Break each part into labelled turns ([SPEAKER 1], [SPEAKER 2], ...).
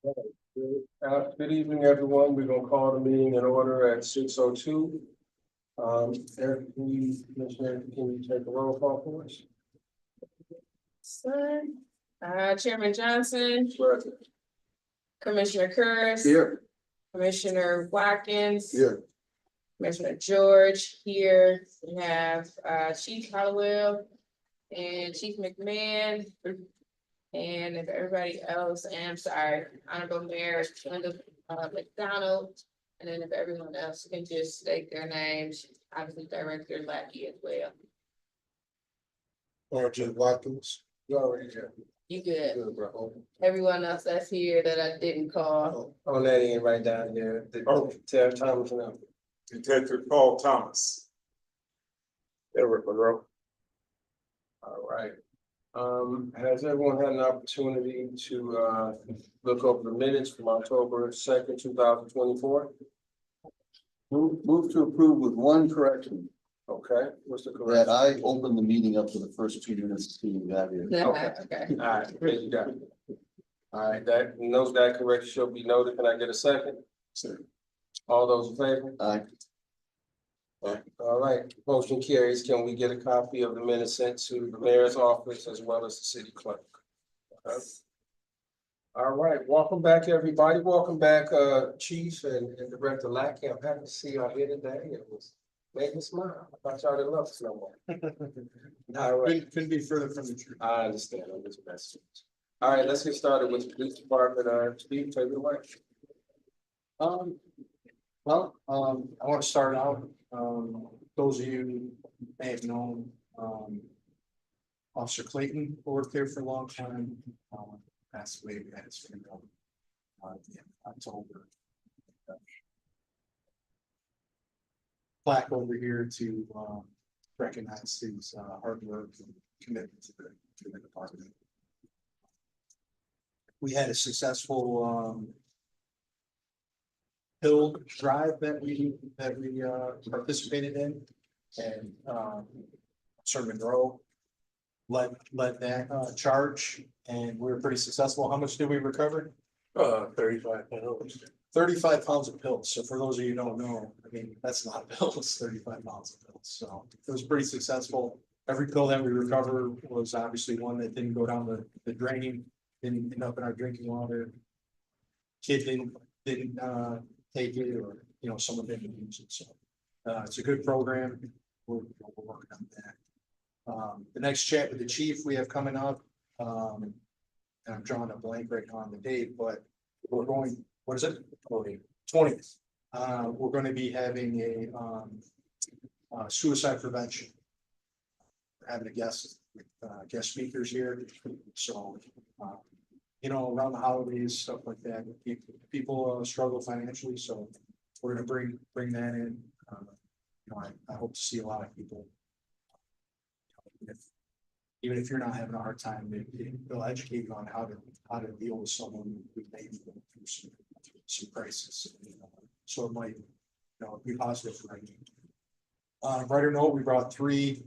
[SPEAKER 1] Good evening, everyone. We're gonna call the meeting in order at 6:02. Eric, Commissioner, can you take a roll call for us?
[SPEAKER 2] Sir, Chairman Johnson,
[SPEAKER 1] Present.
[SPEAKER 2] Commissioner Curtis.
[SPEAKER 1] Here.
[SPEAKER 2] Commissioner Watkins.
[SPEAKER 1] Here.
[SPEAKER 2] Commissioner George here. We have Chief Hollowell and Chief McMahon. And if everybody else, and I'm sorry, Honorable Mayor Linda McDonald. And then if everyone else can just state their names, obviously Director Lackey as well.
[SPEAKER 1] RJ Watkins. You already here.
[SPEAKER 2] You good?
[SPEAKER 1] Good, bro.
[SPEAKER 2] Everyone else that's here that I didn't call.
[SPEAKER 1] On that end right down there. Tell Thomas now.
[SPEAKER 3] Detective Paul Thomas. Eric Monroe.
[SPEAKER 1] All right. Has everyone had an opportunity to look over the minutes from October 2nd, 2024?
[SPEAKER 4] Move to approve with one correction,
[SPEAKER 1] Okay, what's the
[SPEAKER 4] that
[SPEAKER 1] correct?
[SPEAKER 4] I opened the meeting up for the first 2 minutes to that here.
[SPEAKER 2] Okay.
[SPEAKER 1] All right, there you go. All right, that correction shall be noted. Can I get a second?
[SPEAKER 4] Sir.
[SPEAKER 1] All those in favor?
[SPEAKER 4] Aye.
[SPEAKER 1] All right, motion carries. Can we get a copy of the minutes sent to the mayor's office as well as the city clerk? Okay. All right, welcome back, everybody. Welcome back, Chief and Director Lackey. I'm happy to see y'all here today. It was made me smile. I thought y'all didn't love us no more. All right.
[SPEAKER 3] Couldn't be further from the truth.
[SPEAKER 1] I understand. I'm just messing. All right, let's get started with the police department. Steve, take it away.
[SPEAKER 5] I want to start out, those of you who may have known, Officer Clayton, who worked there for a long time, passed away, we had his funeral, in October. Plaque over here to, recognize his, hard work and commitment to the department. We had a successful, hill drive that we participated in, and Sir Monroe led that charge, and we were pretty successful. How much did we recover?
[SPEAKER 3] 35 pounds.
[SPEAKER 5] 35 pounds of pills. So for those of you who don't know, I mean, that's not pills, 35 pounds of pills. So it was pretty successful. Every pill that we recovered was obviously one that didn't go down the drain, didn't end up in our drinking water. Kid didn't take it, or, you know, someone didn't use it. So it's a good program. We're working on that. The next chat with the chief we have coming up, and I'm drawing a blank right now on the date, but we're going, what is it? 20th. We're going to be having a suicide prevention. We're having a guest speakers here. So, you know, around the holidays, stuff like that, people struggle financially, so we're gonna bring that in. You know, I hope to see a lot of people. Even if you're not having a hard time, they'll educate you on how to deal with someone who may be going through some crisis. You know, so it might, you know, be positive for me. Brighter note, we brought 3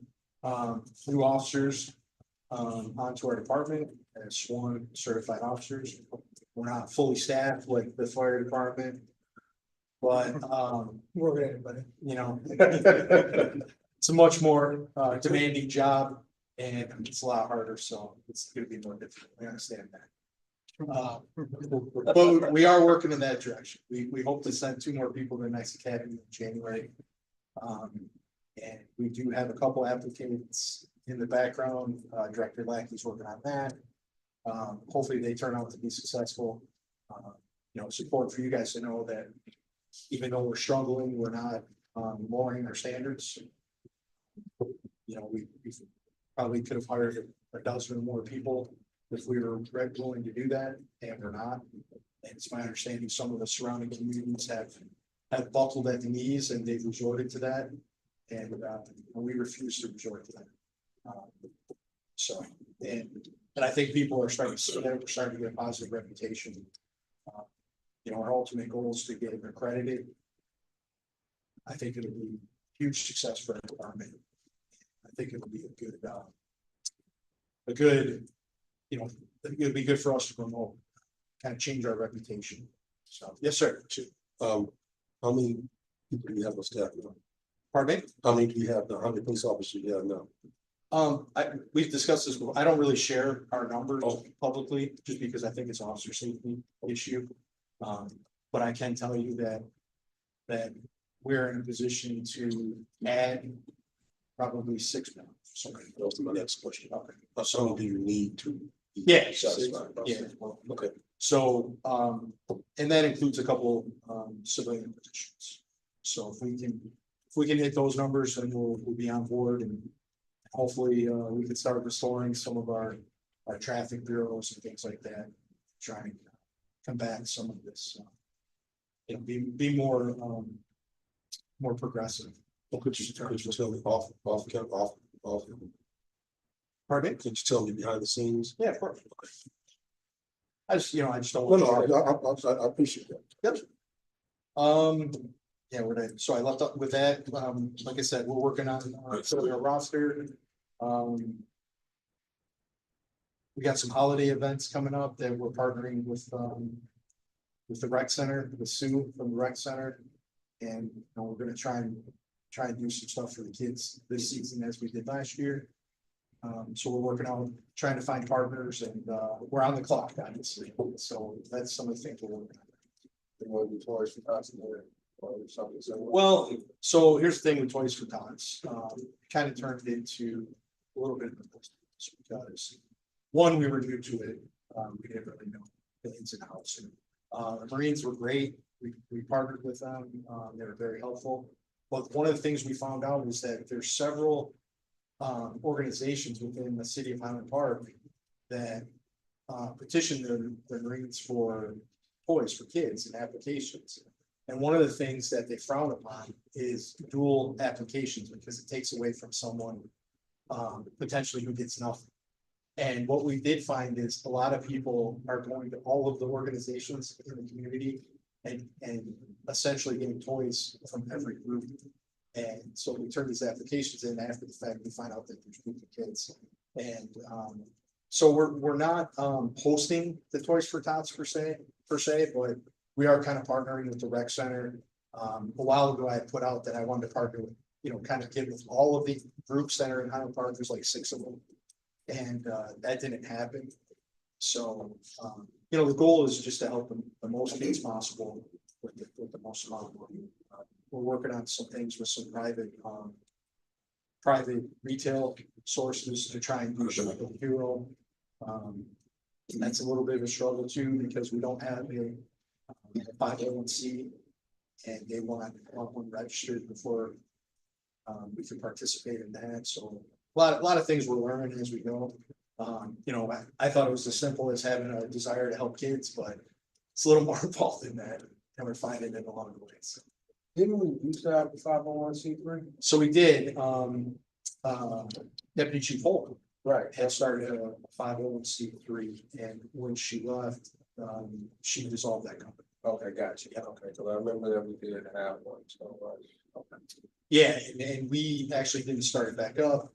[SPEAKER 5] new officers onto our department as sworn certified officers. We're not fully staffed like the fire department, but
[SPEAKER 1] More than anybody.
[SPEAKER 5] you know, it's a much more demanding job, and it's a lot harder, so it's gonna be more difficult. We understand that. But we are working in that direction. We hope to send 2 more people to the next academy in January. And we do have a couple applicants in the background. Director Lackey's working on that. Hopefully they turn out to be successful. You know, it's important for you guys to know that even though we're struggling, we're not lowering our standards. You know, we probably could have hired a dozen or more people if we were willing to do that, and we're not. And it's my understanding some of the surrounding communities have buckled at the knees, and they've resorted to that. And we refuse to resort to that. So, and I think people are starting to see that. We're starting to get a positive reputation. You know, our ultimate goal is to get accredited. I think it'll be a huge success for our department. I think it'll be a good, you know, it'll be good for us to promote. kind of change our reputation. So, yes, sir.
[SPEAKER 6] How many people do you have on staff now?
[SPEAKER 5] Pardon me?
[SPEAKER 6] How many do you have now? How many police officers do you have now?
[SPEAKER 5] We've discussed this before. I don't really share our numbers
[SPEAKER 6] Oh.
[SPEAKER 5] publicly, just because I think it's an officer safety issue. But I can tell you that we're in a position to add probably 6 more. So,
[SPEAKER 6] That was my next question.
[SPEAKER 5] okay.
[SPEAKER 6] How many do you need to? be
[SPEAKER 5] Yeah,
[SPEAKER 6] Satisfied?
[SPEAKER 5] yeah.
[SPEAKER 6] Okay.
[SPEAKER 5] So, and that includes a couple, civilian positions. So if we can hit those numbers, then we'll be on board, and hopefully, we can start restoring some of our traffic bureaus and things like that. Try and combat some of this, be more, more progressive.
[SPEAKER 6] Well, could you tell me off,
[SPEAKER 5] Pardon me?
[SPEAKER 6] could you tell me behind the scenes?
[SPEAKER 5] Yeah, of course. I just don't.
[SPEAKER 6] No,
[SPEAKER 5] want
[SPEAKER 6] no, I appreciate that.
[SPEAKER 5] Yeah, so I left up with that, like I said, we're working on, filling our roster. We got some holiday events coming up that we're partnering with the rec center, with Sue from the rec center. And, we're gonna try and do some stuff for the kids this season as we did last year. So we're working on trying to find partners, and, we're on the clock, obviously, so that's some of the things we're working on.
[SPEAKER 6] They want to do toys for customer or something similar.
[SPEAKER 5] Well, so here's the thing with Toys for Tots, kind of turned into a little bit of a business, because one, we were new to it, we didn't really know the ins and outs, and the Marines were great, we partnered with them, they were very helpful. But one of the things we found out is that there's several organizations within the city of Highland Park that petition the Marines for toys for kids and applications. And one of the things that they frown upon is dual applications, because it takes away from someone potentially who gets nothing. And what we did find is a lot of people are going to all of the organizations in the community and essentially getting toys from every group. And so we turn these applications in after the fact, we find out that there's group of kids. And so we're not hosting the Toys for Tots per se, but we are kind of partnering with the rec center. A while ago, I put out that I wanted to partner with, kind of get with all of the groups that are in Highland Park. There's like 6 of them. And that didn't happen. So, the goal is just to help the most kids possible with the most amount of money. We're working on some things with some private retail sources to try and do like a hero. That's a little bit of a struggle too, because we don't have a 501c, and they want one registered before we can participate in that. So a lot of things we're learning as we go. I thought it was as simple as having a desire to help kids, but it's a little more involved than that, and we're finding it along the ways.
[SPEAKER 1] Didn't we used to have the 501c3?
[SPEAKER 5] So we did, Deputy Chief Holcomb
[SPEAKER 1] Right.
[SPEAKER 5] had started a 501c3, and when she left, she dissolved that company.
[SPEAKER 1] Okay, gotcha. Yeah, okay, so I remember that we did have one, so, okay.
[SPEAKER 5] Yeah, and we actually didn't start it back up,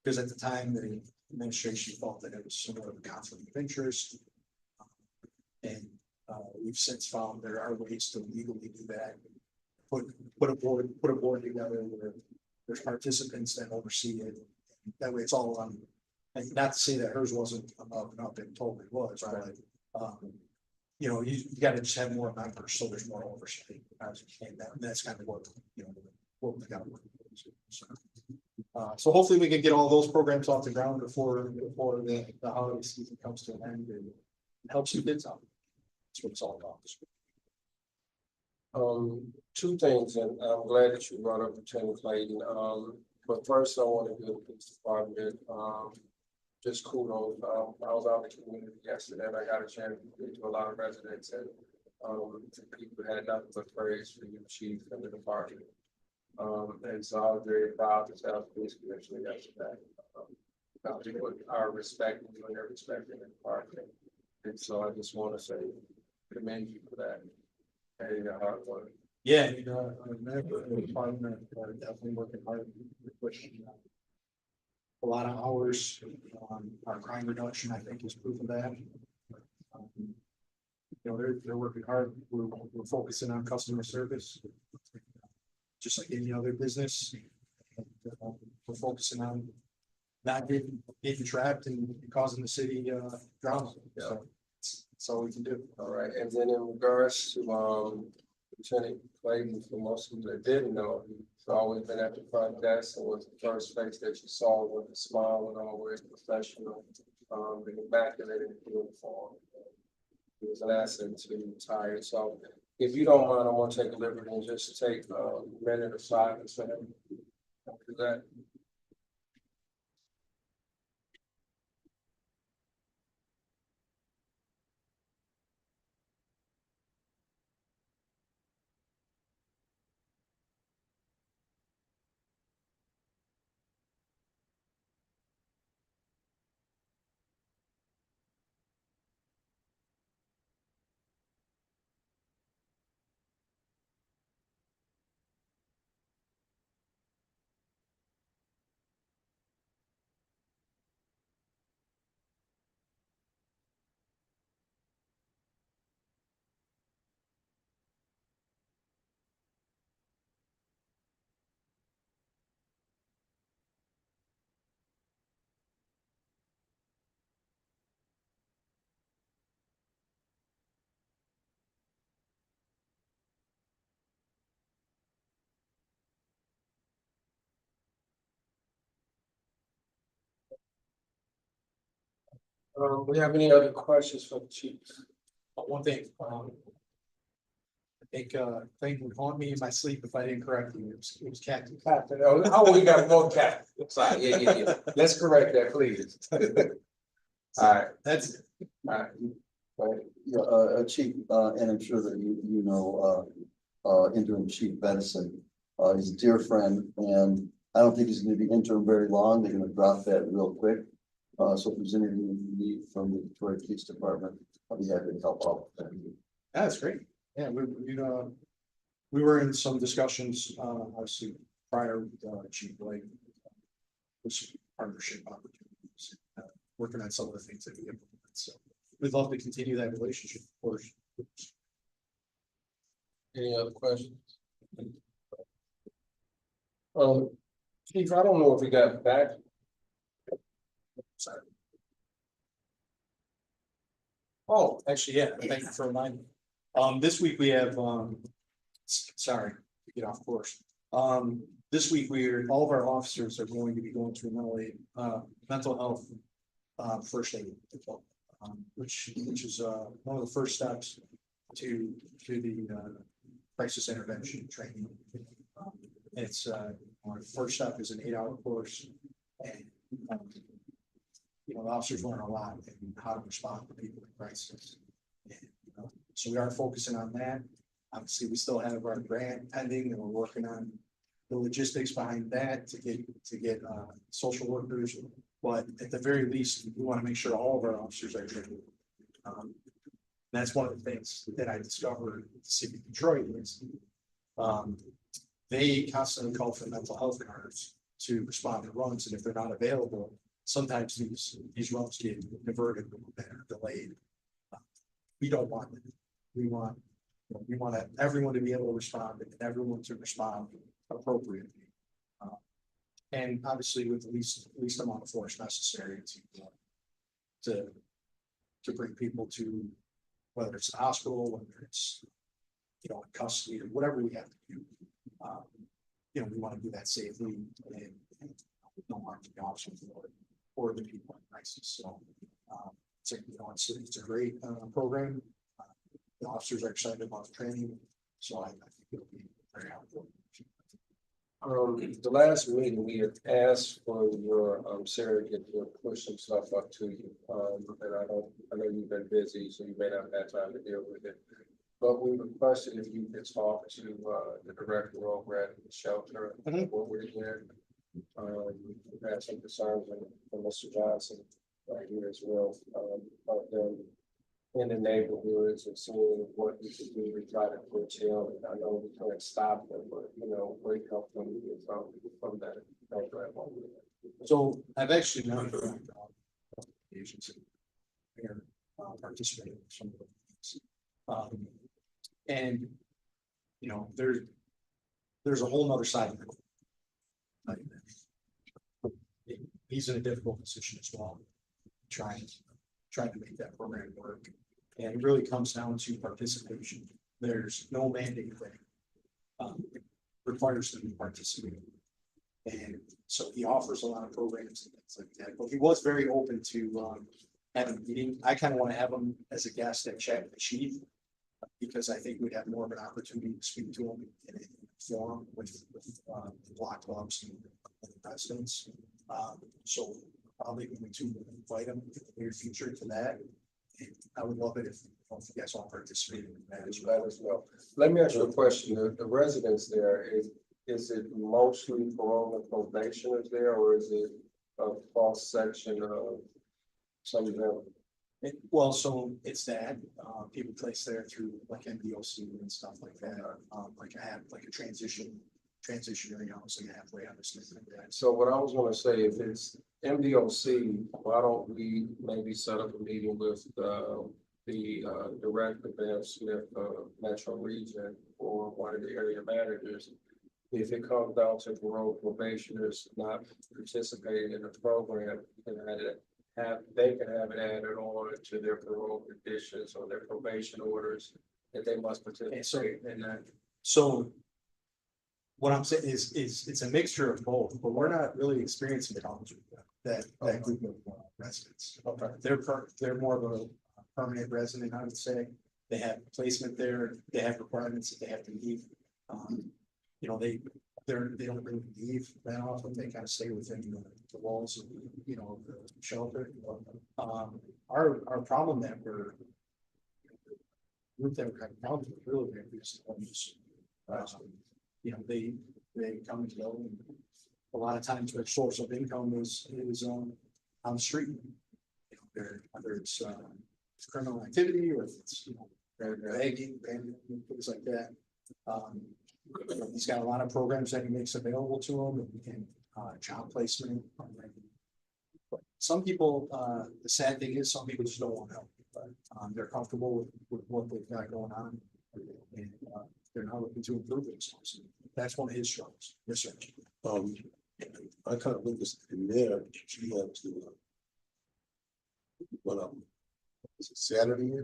[SPEAKER 5] because at the time, the administration felt that it was sort of a conflict of interest. And we've since found there are ways to legally do that. Put a board together where there's participants that oversee it. That way it's all on, and not to say that hers wasn't up and up, it totally was, right? You gotta just have more members, so there's more oversight. And that's kind of what we got. So hopefully we can get all those programs off the ground before the holiday season comes to an end, and help some kids out. That's what it's all about.
[SPEAKER 1] Two things, and I'm glad that you brought up Lieutenant Clayton. But first I want to give the police department, just kudos. I was out in the community yesterday, and I got a chance to speak to a lot of residents, and people had nothing but praise for you, chief, and the department. And so I was very proud to tell the police commissioner yesterday. People are respecting you and they're respecting the department. And so I just want to say, commend you for that. And your hard work.
[SPEAKER 5] Yeah, the department are definitely working hard, pushing a lot of hours. Our crime reduction, I think, is proof of that. You know, they're working hard. We're focusing on customer service. Just like any other business. We're focusing on not getting trapped and causing the city drama. So that's all we can do.
[SPEAKER 1] All right, and then in regards to, Lieutenant Clayton, for most of you that didn't know, he's always been at the front desk and was the first face that you saw with a smile and always professional, and immaculate in uniform. He was an asset to the entire, so if you don't mind, I want to take a liberty and just take a minute of silence for him. Do that. We have any other questions for the chief?
[SPEAKER 5] One thing, I think would haunt me in my sleep if I didn't correct you. It was Captain.
[SPEAKER 1] Captain, oh, we got both captains. Sorry, yeah. Let's correct that, please. All right,
[SPEAKER 5] That's it.
[SPEAKER 1] all right.
[SPEAKER 4] Yeah, Chief, and I'm sure that you know, interim Chief Bedison. He's a dear friend, and I don't think he's gonna be interim very long. They're gonna drop that real quick. So if there's anything you need from the Detroit Police Department, I'll be happy to help out.
[SPEAKER 5] That's great. Yeah, we were in some discussions, obviously prior with Chief Blake. With some partnership opportunities, working on some of the things that we implement. So we'd love to continue that relationship, of course.
[SPEAKER 1] Any other questions? Chief, I don't know if we got back.
[SPEAKER 5] Sorry. Oh, actually, yeah, thank you for reminding me. This week we have, sorry, to get off course. This week all of our officers are going to be going through mental health, first aid. Which is, one of the first steps to the, crisis intervention training. It's, our first step is an 8-hour course and, you know, the officers learn a lot in how to respond to people in crisis. And, so we are focusing on that. Obviously, we still have our grant pending and we're working on the logistics behind that to get social workers. But at the very least, we want to make sure all of our officers are trained. That's one of the things that I discovered at the city of Detroit is they constantly call for mental health cards to respond to runs, and if they're not available, sometimes these runs get diverted or delayed. We don't want that. We want everyone to be able to respond and everyone to respond appropriately. And obviously with the least amount of force necessary to bring people to, whether it's the hospital, whether it's, you know, in custody or whatever we have to do. You know, we want to do that safely and no harm to the officers or the people in crisis. So it's a great program. The officers are excited about the training, so I think it'll be very helpful.
[SPEAKER 1] The last meeting, we had asked for your surrogate to push some stuff up to you. And I know you've been busy, so you may not have had time to deal with it. But we requested if you could talk to the director over at the shelter, what we're doing. We've had some concerns from Mr. Johnson right here as well, about them in the neighborhoods and seeing what we could do to try to curtail it. I know we can't stop them, but you know, wake up from that.
[SPEAKER 5] So I've actually known agency here. participate in some of the things. And, you know, there's a whole nother side of it. He's in a difficult position as well, trying to make that program work. And it really comes down to participation. There's no mandate that requires them to participate. And so he offers a lot of programs and things like that, but he was very open to having a meeting. I kind of want to have him as a guest at Chat with the Chief, because I think we'd have more of an opportunity to speak to him in a forum with the block clubs and the presidents. So probably going to invite him in the near future to that. And I would love it if you guys all participated in that as well.
[SPEAKER 1] That as well. Let me ask you a question. The residents there, is it mostly parole and probationers there, or is it a false section of some of them?
[SPEAKER 5] Well, so it's that, people place there through like MDOC and stuff like that, like a transitionary housing halfway house, things like that.
[SPEAKER 1] So what I was gonna say, if it's MDOC, why don't we maybe set up a meeting with the director there, Smith, Metro Region, or one of the area managers? If it comes down to parole probationers not participating in the program, they can have it added on to their parole conditions or their probation orders that they must participate in that.
[SPEAKER 5] So what I'm saying is it's a mixture of both, but we're not really experiencing problems with that group of residents.
[SPEAKER 1] Okay.
[SPEAKER 5] They're more of a permanent resident, I would say. They have placement there, they have requirements that they have to meet. You know, they don't really leave that often, they kind of stay within the walls of, you know, the shelter. Our problem that we're group that we're having problems with really is the homeless. You know, they come and go, and a lot of times their source of income is on the street. You know, whether it's criminal activity or if it's, you know, they're begging, things like that. He's got a lot of programs that he makes available to them, and job placement. But some people, the sad thing is, some people just don't want help. But they're comfortable with what they've got going on, and they're not looking to improve themselves. That's one of his struggles. Yes, sir.
[SPEAKER 6] I kind of witnessed in there, she had to. Well, was it Saturday?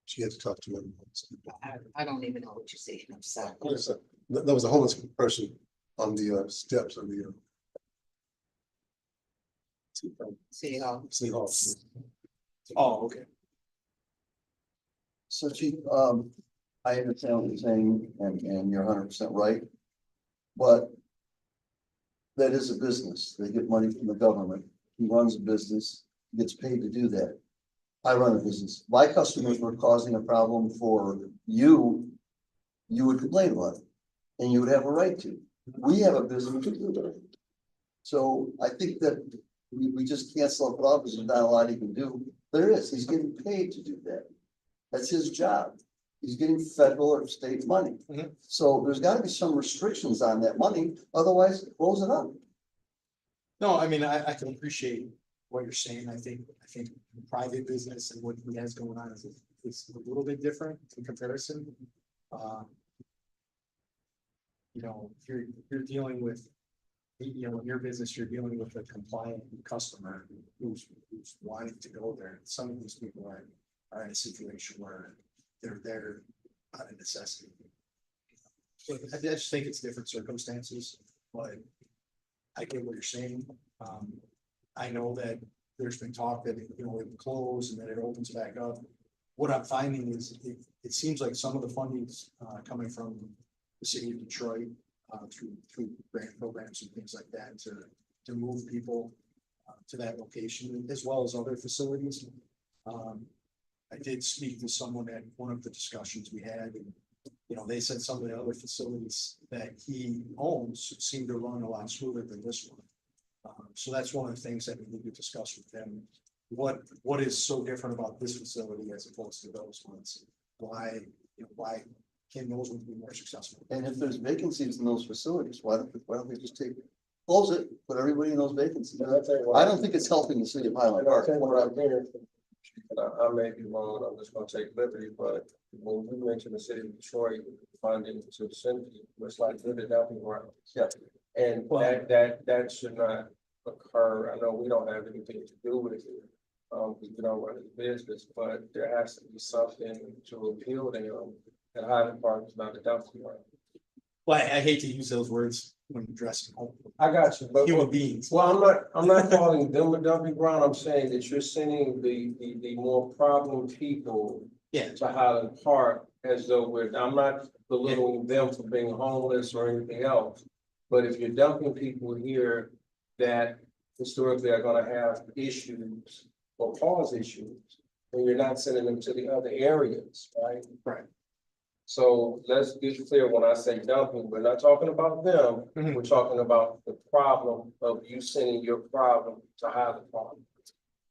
[SPEAKER 6] She had to talk to him.
[SPEAKER 7] I don't even know what you're saying, I'm sorry.
[SPEAKER 6] There was a homeless person on the steps of the.
[SPEAKER 7] City Hall.
[SPEAKER 6] City Hall.
[SPEAKER 5] Oh, okay.
[SPEAKER 4] So Chief, I understand what you're saying, and you're 100% right. But that is a business. They get money from the government. He runs a business, gets paid to do that. I run a business. My customers were causing a problem for you. You would complain about it, and you would have a right to. We have a business to do that. So I think that we just can't solve problems. There's not a lot he can do. There is. He's getting paid to do that. That's his job. He's getting federal or state money.
[SPEAKER 5] Mhm.
[SPEAKER 4] So there's got to be some restrictions on that money. Otherwise, close it up.
[SPEAKER 5] No, I mean, I can appreciate what you're saying. I think private business and what he has going on is a little bit different in comparison. You know, you're dealing with, you know, in your business, you're dealing with a compliant customer who's wanting to go there. Some of these people are in a situation where they're there out of necessity. I just think it's different circumstances, but I get what you're saying. I know that there's been talk that, you know, it would close and then it opens back up. What I'm finding is it seems like some of the funding's coming from the city of Detroit through grant programs and things like that to move people to that location, as well as other facilities. I did speak to someone at one of the discussions we had, and you know, they said some of the other facilities that he owns seem to run a lot smoother than this one. So that's one of the things that we need to discuss with them. What is so different about this facility as opposed to those ones? Why can those ones be more successful?
[SPEAKER 4] And if there's vacancies in those facilities, why don't we just close it, put everybody in those vacancies? I don't think it's helping the city of Highland
[SPEAKER 1] And I
[SPEAKER 4] Park.
[SPEAKER 1] think what I'm hearing from and I may be wrong, I'm just gonna take liberty, but when you mentioned the city of Detroit funding to send people, it's like, good at helping around.
[SPEAKER 4] Yeah.
[SPEAKER 1] And
[SPEAKER 5] Well-
[SPEAKER 1] that should not occur. I know we don't have anything to do with it. We don't run the business, but there has to be something to appeal to them. And Highland Park is not a dumpster ground.
[SPEAKER 5] Well, I hate to use those words when addressing
[SPEAKER 1] I got you, but.
[SPEAKER 5] human beings.
[SPEAKER 1] Well, I'm not calling them a dumping ground. I'm saying that you're sending the more problem people
[SPEAKER 5] Yeah.
[SPEAKER 1] to Highland Park as though I'm not belittling them for being homeless or anything else. But if you're dumping people here that historically are gonna have issues or cause issues, then you're not sending them to the other areas, right?
[SPEAKER 5] Right.
[SPEAKER 1] So let's be clear, when I say dumping, we're not talking about them,
[SPEAKER 5] Mhm.
[SPEAKER 1] we're talking about the problem of you sending your problem to Highland Park.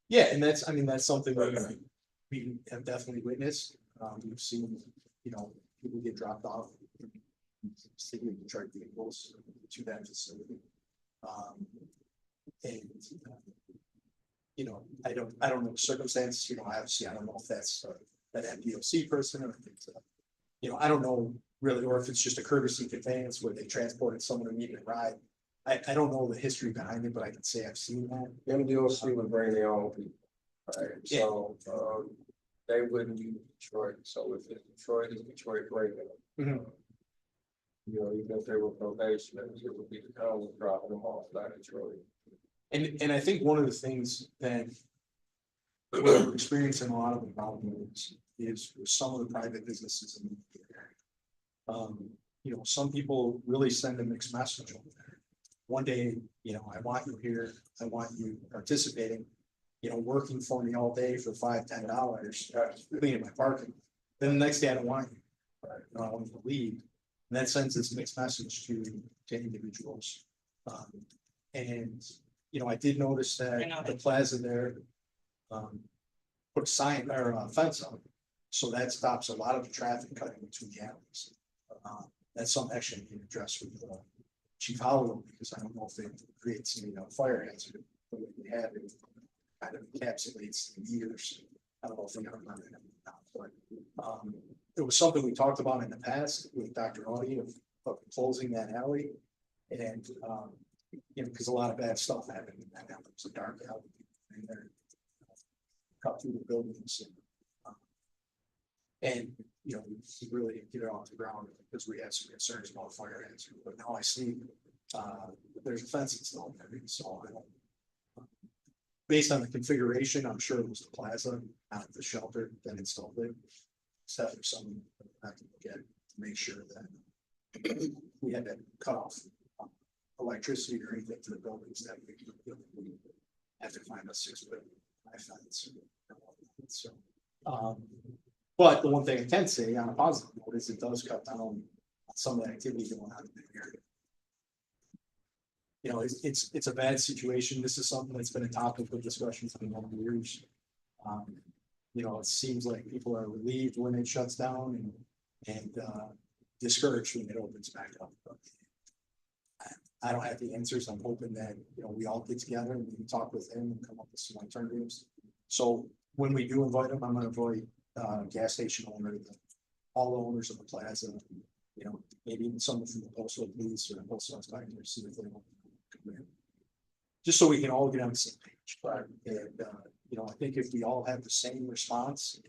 [SPEAKER 5] Yeah, and that's, I mean, that's something we have definitely witnessed. We've seen, people get dropped off. City of Detroit vehicles to that facility. And, I don't know the circumstances, obviously, I don't know if that's that MDOC person or if it's, I don't know really, or if it's just a courtesy conveyance where they transported someone who needed a ride. I don't know the history behind it, but I can say I've seen that.
[SPEAKER 1] MDOC would bring their own people, right?
[SPEAKER 5] Yeah.
[SPEAKER 1] So, they wouldn't use Detroit, so if it's Detroit, it's Detroit bringing them.
[SPEAKER 5] Mhm.
[SPEAKER 1] Even if they were probation, it would be the county dropping them off, not Detroit.
[SPEAKER 5] And I think one of the things that we're experiencing a lot of involvement is with some of the private businesses in the area. Some people really send a mixed message over there. One day, I want you here, I want you participating, working for me all day for $5-10, cleaning my parking. Then the next day I don't want you. I want you to leave. And that sends this mixed message to individuals. I did notice that the plaza there put a sign or a fence up. So that stops a lot of the traffic cutting between the alleys. That's something actually being addressed with Chief Hollow, because I don't know if it creates any fire hazard. But what we have it kind of encapsulates the meters. I don't know if we have remember that now, but it was something we talked about in the past with Dr. Audie of closing that alley. And because a lot of bad stuff happened in that alley. It's a dark alley. And they're cut through the buildings. And we really didn't get it off the ground because we had some concerns about fire hazard. But now I see there's a fence installed there. So I don't, based on the configuration, I'm sure it was the plaza, not the shelter that installed it. Except for some I have to look at to make sure that we had to cut off electricity or anything to the buildings that we have to find a 6-foot fence. So, but the one thing I can say on a positive note is it does cut down on some of the activity going on in the area. It's a bad situation. This is something that's been a topic of discussion for a number of years. It seems like people are relieved when it shuts down and discouraged when it opens back up. But I don't have the answers. I'm hoping that we all get together and we can talk with him and come up with some alternatives. So when we do invite him, I'm going to invite gas station owner, all the owners of the plaza, maybe even someone from the postal police or the postal inspector, see if they want to come in. Just so we can all get on the same page. Right. And I think if we all have the same response,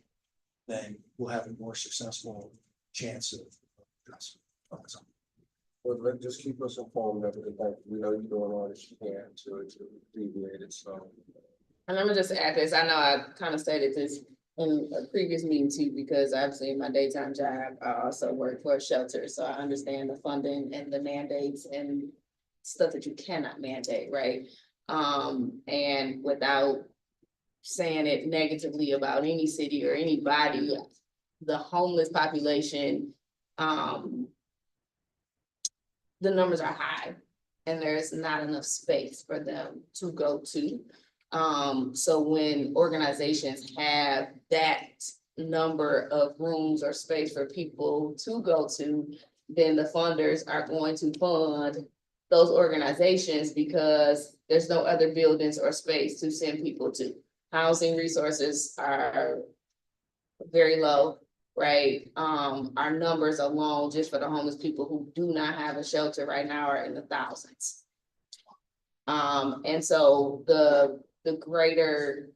[SPEAKER 5] then we'll have a more successful chance of addressing.
[SPEAKER 1] Well, just keep us informed of it. We know you're doing all that you can to alleviate it, so.
[SPEAKER 2] And let me just add this, I know I kind of stated this in a previous meeting too, because obviously in my daytime job, I also work for a shelter, so I understand the funding and the mandates and stuff that you cannot mandate, right? And without saying it negatively about any city or anybody, the homeless population, the numbers are high and there's not enough space for them to go to. So when organizations have that number of rooms or space for people to go to, then the funders are going to fund those organizations because there's no other buildings or space to send people to. housing resources are very low, right? Our numbers alone, just for the homeless people who do not have a shelter right now, are in the thousands. And so the greater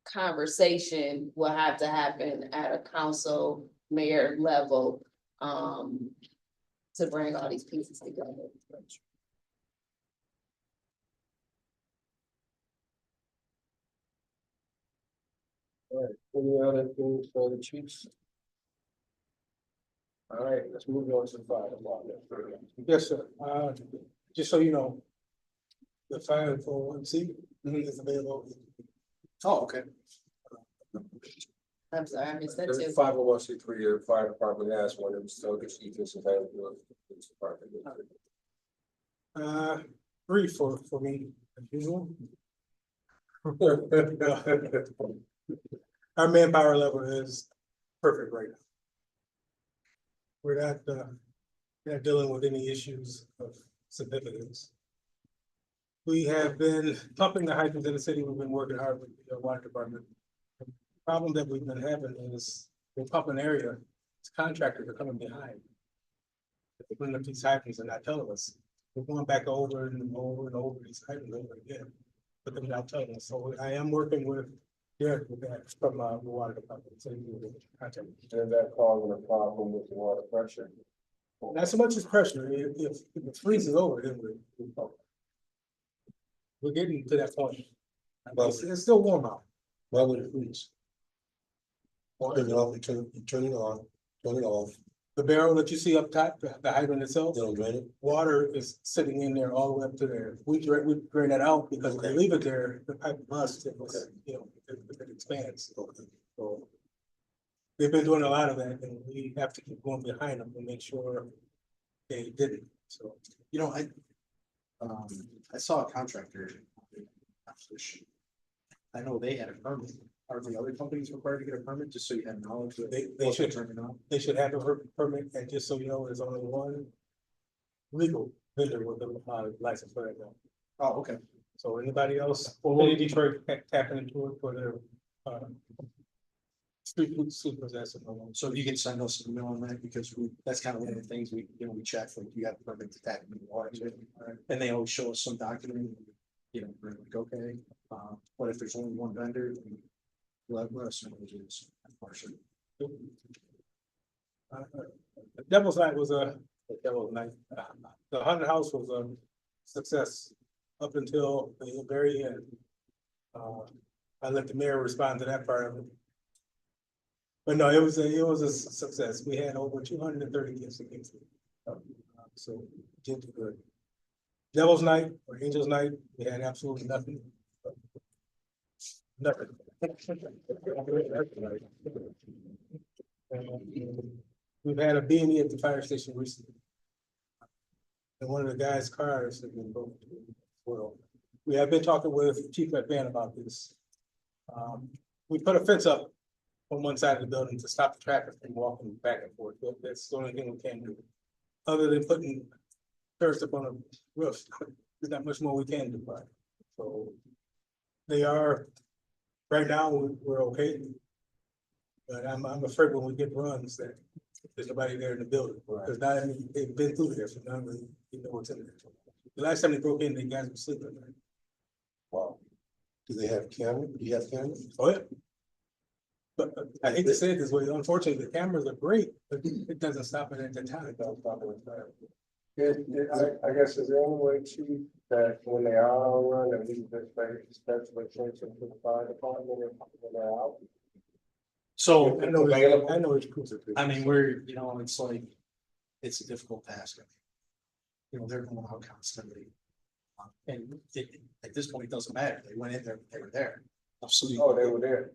[SPEAKER 2] conversation will have to happen at a council mayor level, to bring all these pieces together.
[SPEAKER 1] All right, any other things for the chiefs? All right, let's move on to the fire department.
[SPEAKER 5] Yes, sir. Just so you know, the 501c is available. Oh, okay.
[SPEAKER 2] I'm sorry, I missed that
[SPEAKER 1] The
[SPEAKER 2] too.
[SPEAKER 1] 501c3, the fire department has one, it was still the chief is available. to the police department.
[SPEAKER 5] 3 for me, as usual. Our manpower level is perfect right now. We're not dealing with any issues of significance. We have been pumping the hydrants in the city. We've been working hard with the water department. The problem that we've been having is we're pumping area, contractors are coming behind. They're putting up these hydrants and not telling us. We're going back over and over and over these hydrants over again, but they're not telling us. So I am working with Derek with that from the water department. So he will contact me.
[SPEAKER 1] Is that causing a problem with the water pressure?
[SPEAKER 5] Not so much as pressure. If it freezes over, then we're getting to that point. It's still warm out.
[SPEAKER 6] Why would it freeze? Turn it off, turn it on, turn it off,
[SPEAKER 5] The barrel that you see up top, the hydrant itself,
[SPEAKER 6] don't drain it.
[SPEAKER 5] water is sitting in there all the way up to there. We drain that out because if they leave it there, the pipe busts, it expands. So they've been doing a lot of that, and we have to keep going behind them to make sure they didn't. So,
[SPEAKER 8] I saw a contractor. I know they had a permit. Are the other companies required to get a permit, just so you have knowledge that
[SPEAKER 5] they should
[SPEAKER 8] turn it on?
[SPEAKER 5] They should have a permit, and just so you know, there's only one legal vendor with a license for that now.
[SPEAKER 8] Oh, okay.
[SPEAKER 5] So anybody else, only Detroit tapping into it for their street food supervisor.
[SPEAKER 8] So if you can send us an email on that, because that's kind of one of the things we check, like you have a permit to tap in the water, and they always show us some document. We're like, okay, what if there's only one vendor? Let us know what it is.
[SPEAKER 5] The Devil's Night was the haunted house was a success up until the very end. I let the mayor respond to that part of it. But no, it was a success. We had over 230 gifts that came through. So did good. Devil's Night or Angel's Night, we had absolutely nothing. Nothing. We've had a B&E at the fire station recently. And one of the guys' cars have been broken. Well, we have been talking with Chief McMahon about this. We put a fence up on one side of the building to stop the traffic from walking back and forth. That's the only thing we can do. Other than putting turfs up on the roof, there's not much more we can do. Right? So they are, right now, we're okay. But I'm afraid when we get runs that there's nobody there in the building. Because now they've been through there, so now they know what's in there. The last time they broke in, the guys were sleeping there.
[SPEAKER 6] Wow. Do they have camera? Do you have cameras?
[SPEAKER 5] Oh, yeah. But I hate to say it this way, unfortunately, the cameras are great, but it doesn't stop it at the time.
[SPEAKER 1] I guess is there any way, Chief, that when they are on run, that we just pay special attention to the fire department when they're out?
[SPEAKER 8] So
[SPEAKER 5] I know it's crucial.
[SPEAKER 8] I mean, it's like, it's a difficult task. They're going out constantly. And at this point, it doesn't matter. They went in there, they were there.
[SPEAKER 1] Oh, they were there.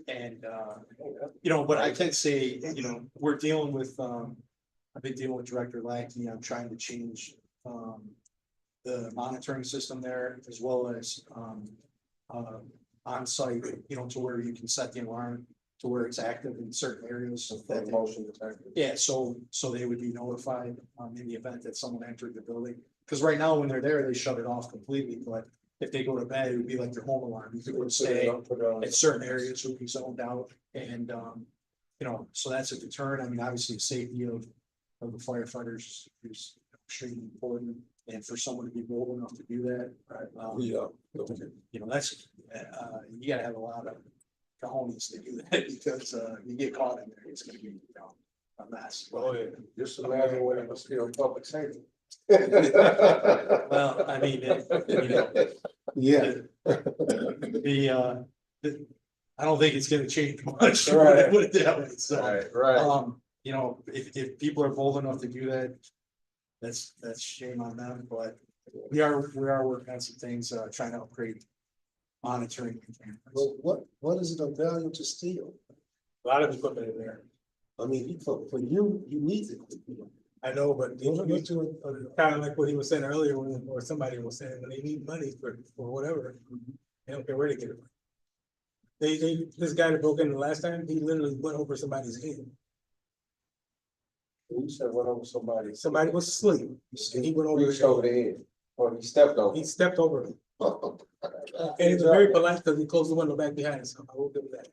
[SPEAKER 8] And but I can say, we're dealing with, I've been dealing with Director Lackey. I'm trying to change, the monitoring system there, as well as, on site, to where you can set the alarm to where it's active in certain areas. So that
[SPEAKER 1] Motion detector.
[SPEAKER 8] yeah, so they would be notified in the event that someone entered the building. Because right now, when they're there, they shut it off completely, but if they go to bed, it would be like their home alarm, you could stay at certain areas would be zoned out and, you know, so that's a deterrent. I mean, obviously, the safety of the firefighters is extremely important. And for someone to be bold enough to do that,
[SPEAKER 6] Yeah.
[SPEAKER 8] you know, that's, you gotta have a lot of cojones to do that because, you get caught in there, it's gonna be, you know, a mess.
[SPEAKER 1] Oh, yeah, just imagine when it was still public safety.
[SPEAKER 8] Well, I mean, you know,
[SPEAKER 6] Yeah.
[SPEAKER 8] I don't think it's gonna change much.
[SPEAKER 1] Right.
[SPEAKER 8] Put it that way, so.
[SPEAKER 1] Right.
[SPEAKER 8] You know, if people are bold enough to do that, that's shame on them, but we are working on some things, trying to upgrade monitoring.
[SPEAKER 6] Well, what is it of value to steal?
[SPEAKER 8] A lot of equipment in there.
[SPEAKER 6] I mean, for you, you need it.
[SPEAKER 9] I know, but kind of like what he was saying earlier, or somebody was saying, when they need money for whatever, they don't care where they get it. This guy that broke in the last time, he literally went over somebody's head.
[SPEAKER 1] You said went over somebody.
[SPEAKER 9] Somebody was asleep, and he went over his
[SPEAKER 1] Reached over
[SPEAKER 9] head.
[SPEAKER 1] the head, or he stepped over.
[SPEAKER 9] He stepped over him. And he was very polite because he closed the window back behind us. So I will give him that.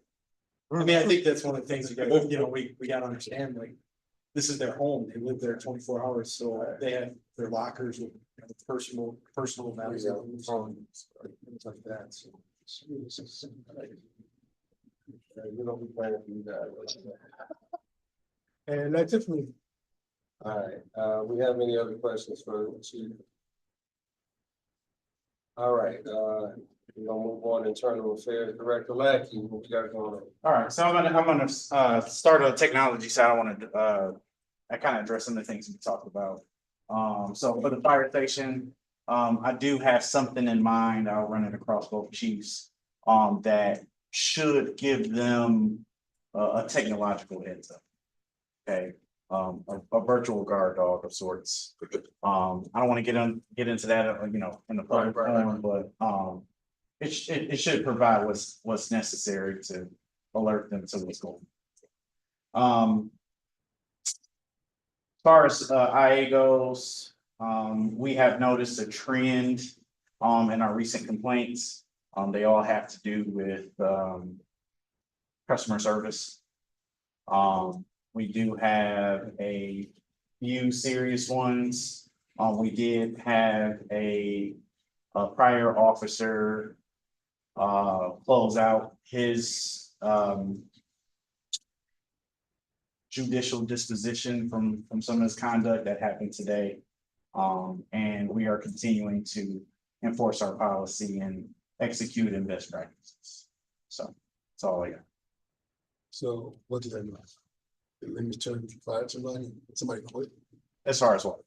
[SPEAKER 8] I mean, I think that's one of the things you got, you know, we gotta understand, like, this is their home, they live there 24 hours, so they have their lockers with you know, personal matters, things like that, so.
[SPEAKER 1] You don't be playing for you guys.
[SPEAKER 9] And that's it for me.
[SPEAKER 1] All right, we have any other questions for the chief? All right, we're gonna move on to Internal Affairs Director Lackey, what we got going on?
[SPEAKER 10] All right, so I'm gonna start on the technology side. I want to I kind of address some of the things we talked about. So for the fire station, I do have something in mind. I'll run it across both chiefs. That should give them a technological heads up. Okay, a virtual guard dog of sorts. I don't want to get into that, you know, in the public forum, but it should provide what's necessary to alert them to what's going on. As far as IA goes, we have noticed a trend in our recent complaints. They all have to do with customer service. We do have a few serious ones. We did have a prior officer close out his judicial disposition from some of his conduct that happened today. And we are continuing to enforce our policy and execute in best practices. So that's all I got.
[SPEAKER 6] So what did I know? Let me turn to fire somebody quit,
[SPEAKER 10] As far as what?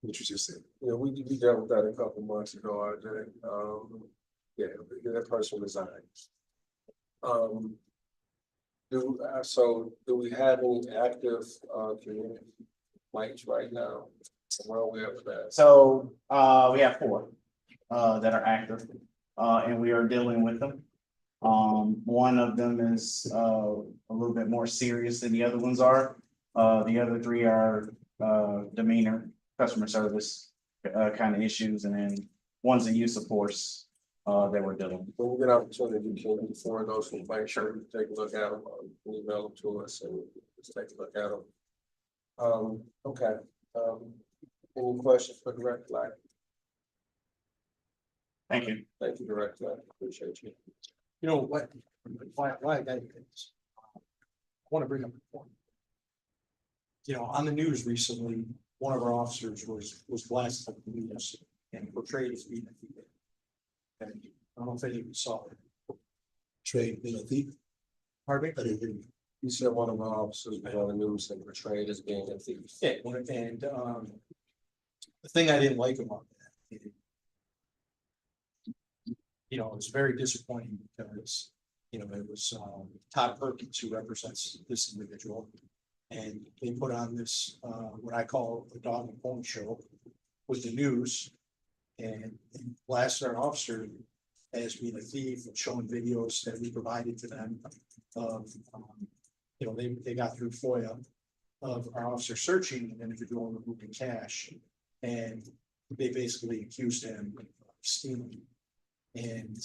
[SPEAKER 6] what you just said.
[SPEAKER 1] Yeah, we dealt with that a couple months ago, RJ. Yeah, that person resigned. Do we have any active community complaints right now? Where are we at with that?
[SPEAKER 10] So we have 4 that are active and we are dealing with them. One of them is a little bit more serious than the other ones are. The other 3 are demeanor, customer service kind of issues, and then one's a use of force that we're dealing with.
[SPEAKER 1] When we get opportunity, can we forward those complaints, sure, take a look at them, email them to us and just take a look at them. Okay, any questions for Director Black?
[SPEAKER 10] Thank you.
[SPEAKER 1] Thank you, Director Black, appreciate you.
[SPEAKER 8] You know what, why I got this? I want to bring up a point. You know, on the news recently, one of our officers was blasted at the news and portrayed as being a thief. And I don't know if any of you saw it.
[SPEAKER 6] Trade in a thief.
[SPEAKER 8] Pardon me?
[SPEAKER 6] I didn't hear you.
[SPEAKER 1] You said one of our officers was on the news and portrayed as being a thief.
[SPEAKER 8] Yeah, and the thing I didn't like about that, you know, it was very disappointing because, you know, it was Todd Perkins who represents this individual. And they put on this, what I call the dog and pony show with the news and blasted our officer as being a thief and showing videos that we provided to them of, you know, they got through FOIA of our officer searching an individual and removing cash. And they basically accused him of stealing And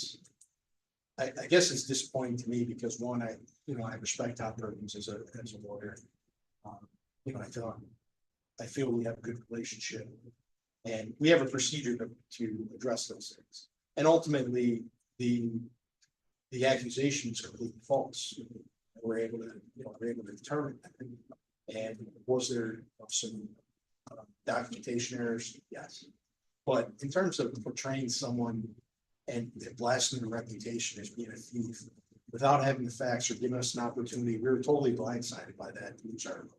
[SPEAKER 8] I guess it's disappointing to me because one, I respect Todd Perkins as a lawyer. You know, I feel we have a good relationship. And we have a procedure to address those things. And ultimately, the accusation is completely false. We're able to determine that. And was there some documentation errors? Yes. But in terms of portraying someone and blasting their reputation as being a thief without having the facts or giving us an opportunity, we were totally blindsided by that news article.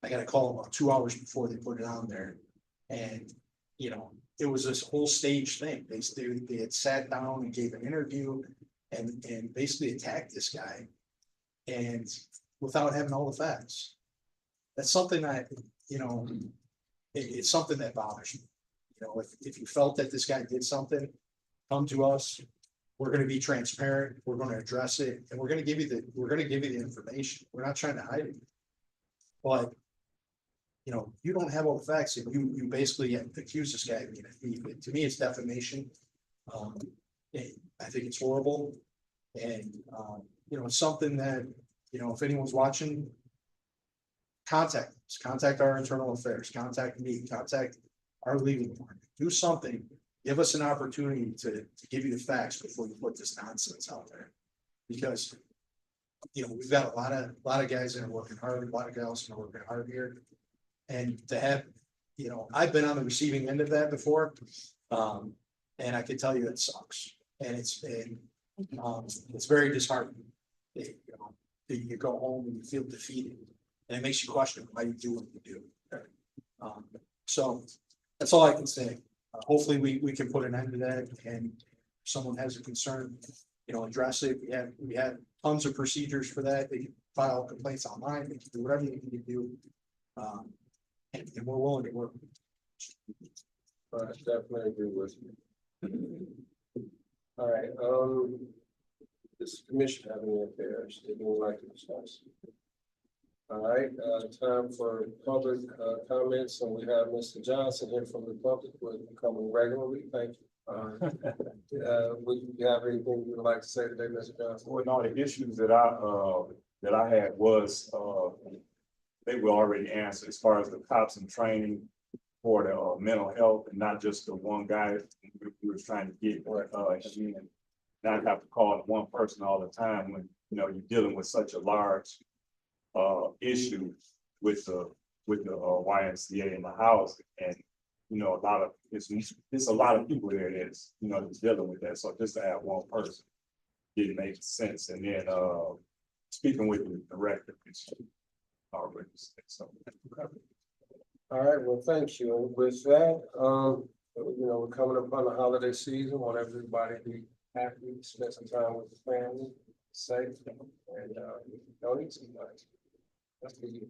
[SPEAKER 8] I got a call about 2 hours before they put it on there. And, you know, it was this whole stage thing. They had sat down and gave an interview and basically attacked this guy. And without having all the facts. That's something that, you know, it's something that bothers me. You know, if you felt that this guy did something, come to us. We're gonna be transparent, we're gonna address it, and we're gonna give you the information. We're not trying to hide it. But, you know, you don't have all the facts, and you basically accuse this guy of being a thief. To me, it's defamation. I think it's horrible. And, you know, it's something that, you know, if anyone's watching, contact us, contact our internal affairs, contact me, contact our legal department, do something. Give us an opportunity to give you the facts before you put this nonsense out there. Because, you know, we've got a lot of guys that are working hard, a lot of gals that are working hard here. And to have, you know, I've been on the receiving end of that before. And I can tell you it sucks. And it's very disheartening. You know, you go home and you feel defeated. And it makes you question why you do what you do. So that's all I can say. Hopefully we can put an end to that, and if someone has a concern, you know, address it. We have tons of procedures for that. They can file complaints online, they can do whatever they need to do. And we're willing to work.
[SPEAKER 1] I definitely agree with you. All right, does the commission have any affairs that you would like to discuss? All right, time for public comments, and we have Mr. Johnson here from the public, who is coming regularly. Thank you. Would you have anything you would like to say today, Mr. Johnson?
[SPEAKER 3] Well, no, the issues that I had was, they were already answered as far as the cops and training for the mental health, and not just the one guy we was trying to get, and not have to call one person all the time when, you know, you're dealing with such a large issue with the YMCA in the house. And, you know, it's a lot of people there that's, you know, that's dealing with that. So just to have one person didn't make sense. And then speaking with the director, it's already so.
[SPEAKER 1] All right, well, thank you. And with that, you know, we're coming up on the holiday season. Want everybody to be happy, spend some time with the family, safe, and don't eat too much. That's for you.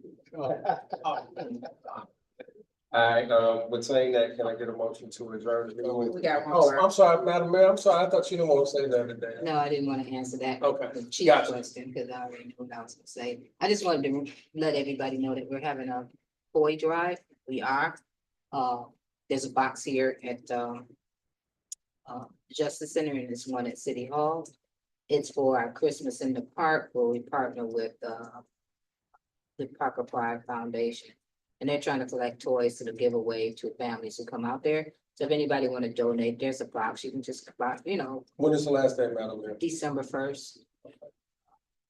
[SPEAKER 1] All right, with saying that, can I get a motion to adjourn?
[SPEAKER 2] We got one
[SPEAKER 1] Oh,
[SPEAKER 2] more.
[SPEAKER 1] I'm sorry, Madam Mayor, I'm sorry, I thought you didn't want to say that today.
[SPEAKER 7] No, I didn't want to answer that.
[SPEAKER 1] Okay,
[SPEAKER 7] The chief
[SPEAKER 1] gotcha.
[SPEAKER 7] question, because I already knew what I was gonna say. I just wanted to let everybody know that we're having a toy drive. We are. There's a box here at Justice Center, and there's one at City Hall. It's for our Christmas in the Park, where we partner with the Parker Pride Foundation. And they're trying to collect toys to give away to families who come out there. So if anybody want to donate, there's a box. You can just buy, you know,
[SPEAKER 1] When is the last day, Madam Mayor?
[SPEAKER 7] December 1st.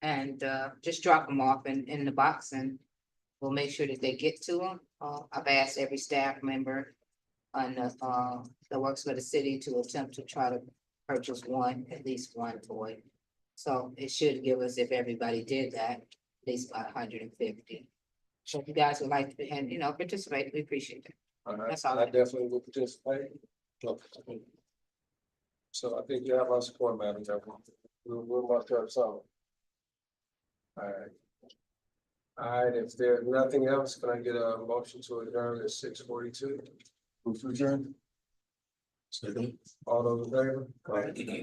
[SPEAKER 7] And just drop them off in the box, and we'll make sure that they get to them. I've asked every staff member that works for the city to attempt to try to purchase at least one toy. So it should give us, if everybody did that, at least about 150. So if you guys would like to, and, you know, participate, we appreciate it.
[SPEAKER 1] All right,
[SPEAKER 7] That's all.
[SPEAKER 1] I definitely will participate. So I think you have our support, Madam Mayor. We'll mark up some. All right. All right, if there's nothing else, can I get a motion to adjourn at 6:42?
[SPEAKER 4] Move to adjourn.
[SPEAKER 1] All those in favor?